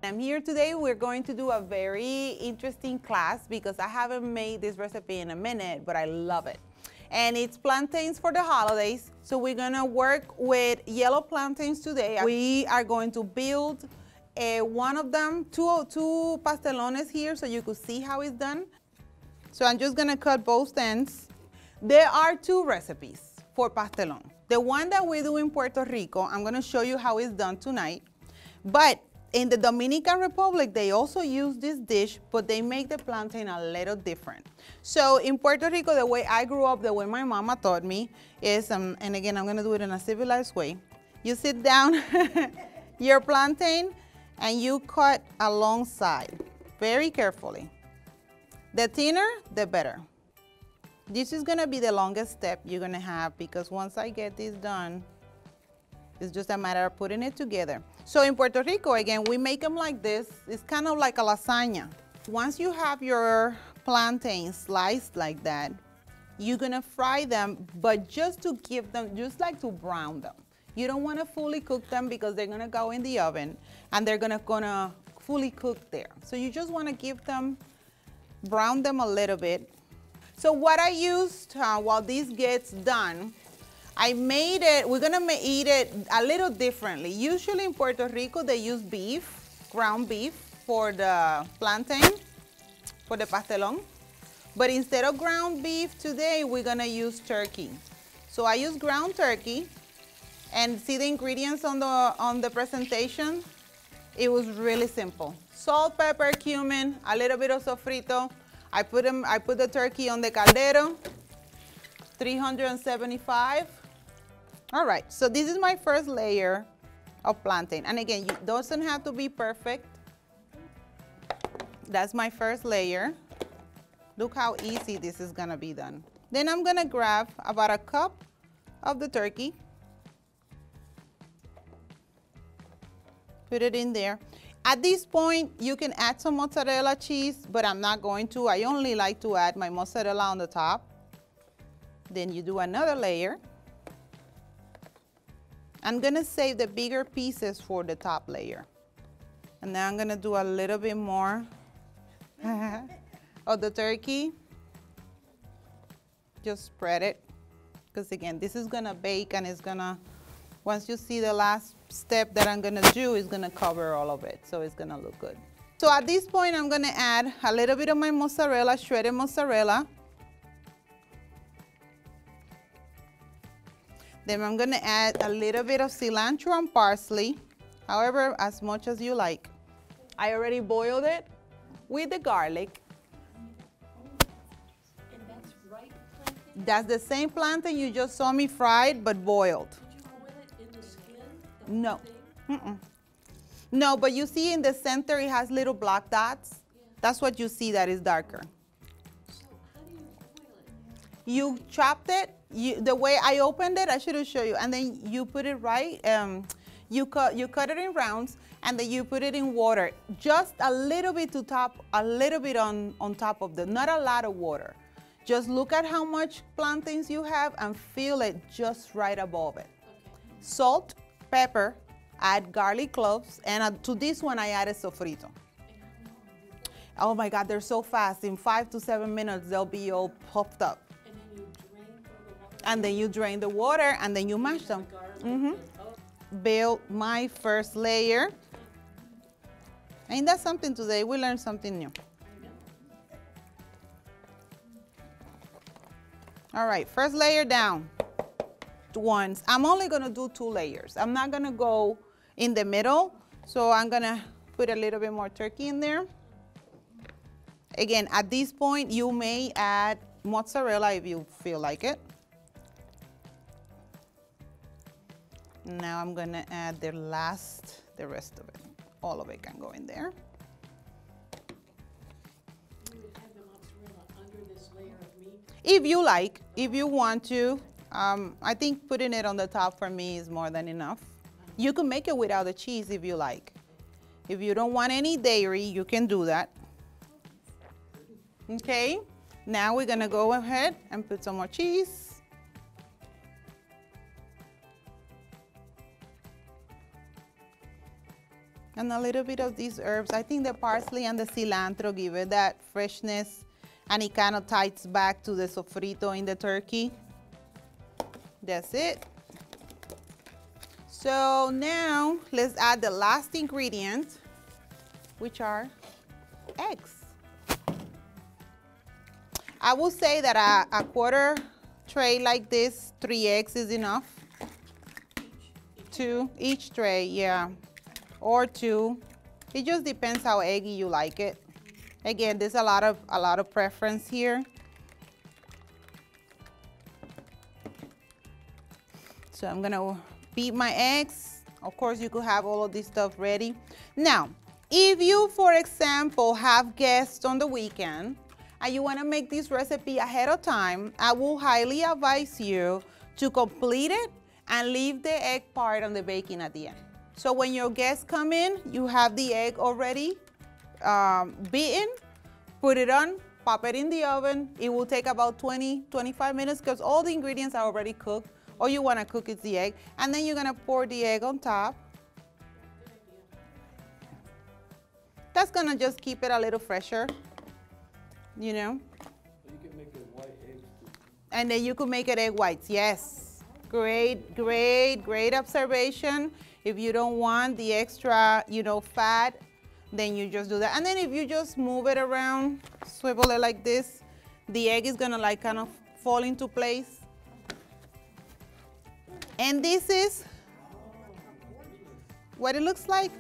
I'm here today. We're going to do a very interesting class because I haven't made this recipe in a minute, but I love it. And it's plantains for the holidays. So we're gonna work with yellow plantains today. We are going to build one of them, two pastelones here so you could see how it's done. So I'm just gonna cut both ends. There are two recipes for pastelón. The one that we do in Puerto Rico, I'm gonna show you how it's done tonight. But in the Dominican Republic, they also use this dish, but they make the plantain a little different. So in Puerto Rico, the way I grew up, the way my mama taught me is, and again, I'm gonna do it in a civilized way. You sit down your plantain and you cut alongside, very carefully. The thinner, the better. This is gonna be the longest step you're gonna have because once I get this done, it's just a matter of putting it together. So in Puerto Rico, again, we make them like this. It's kind of like a lasagna. Once you have your plantains sliced like that, you're gonna fry them, but just to give them, just like to brown them. You don't wanna fully cook them because they're gonna go in the oven and they're gonna fully cook there. So you just wanna give them, brown them a little bit. So what I used while this gets done, I made it, we're gonna eat it a little differently. Usually in Puerto Rico, they use beef, ground beef for the plantain, for the pastelón. But instead of ground beef today, we're gonna use turkey. So I use ground turkey, and see the ingredients on the presentation? It was really simple. Salt, pepper, cumin, a little bit of sofrito. I put the turkey on the caldero, 375. All right, so this is my first layer of plantain. And again, it doesn't have to be perfect. That's my first layer. Look how easy this is gonna be done. Then I'm gonna grab about a cup of the turkey. Put it in there. At this point, you can add some mozzarella cheese, but I'm not going to. I only like to add my mozzarella on the top. Then you do another layer. I'm gonna save the bigger pieces for the top layer. And now I'm gonna do a little bit more of the turkey. Just spread it. Because again, this is gonna bake and it's gonna, once you see the last step that I'm gonna do, is gonna cover all of it. So it's gonna look good. So at this point, I'm gonna add a little bit of my mozzarella, shredded mozzarella. Then I'm gonna add a little bit of cilantro and parsley, however, as much as you like. I already boiled it with the garlic. And that's right plantain? That's the same plantain you just saw me fried, but boiled. Did you boil it in the skin? No. No, but you see in the center it has little black dots. Yeah. That's what you see that is darker. So how do you boil it? You chopped it. The way I opened it, I should have shown you. And then you put it right. You cut it in rounds, and then you put it in water, just a little bit to top, a little bit on top of the, not a lot of water. Just look at how much plantains you have and feel it just right above it. Okay. Salt, pepper, add garlic cloves, and to this one I added sofrito. Oh my God, they're so fast. In 5 to 7 minutes, they'll be all puffed up. And then you drain all the water? And then you drain the water, and then you mash them. Oh. Build my first layer. Ain't that something today? We learned something new. I know. All right, first layer down. Once. I'm only gonna do 2 layers. I'm not gonna go in the middle, so I'm gonna put a little bit more turkey in there. Again, at this point, you may add mozzarella if you feel like it. Now I'm gonna add the rest of it. All of it can go in there. You would have the mozzarella under this layer of meat? If you like, if you want to. I think putting it on the top for me is more than enough. You can make it without the cheese if you like. If you don't want any dairy, you can do that. Okay, now we're gonna go ahead and put some more cheese. And a little bit of these herbs. I think the parsley and the cilantro give it that freshness, and it kind of ties back to the sofrito in the turkey. That's it. So now let's add the last ingredient, which are eggs. I will say that a quarter tray like this, 3 eggs is enough. 2 each tray, yeah, or 2. It just depends how eggy you like it. Again, there's a lot of preference here. So I'm gonna beat my eggs. Of course, you could have all of this stuff ready. Now, if you, for example, have guests on the weekend and you wanna make this recipe ahead of time, I will highly advise you to complete it and leave the egg part on the baking at the end. So when your guests come in, you have the egg already beaten, put it on, pop it in the oven. It will take about 20-25 minutes because all the ingredients are already cooked. All you want to cook is the egg. And then you're going to pour the egg on top. That's going to just keep it a little fresher, you know. You can make it white eggs too. And then you could make it egg whites, yes. Great, great, great observation. If you don't want the extra, you know, fat, then you just do that. And then if you just move it around, swivel it like this, the egg is gonna like kind of fall into place. And this is what it looks like.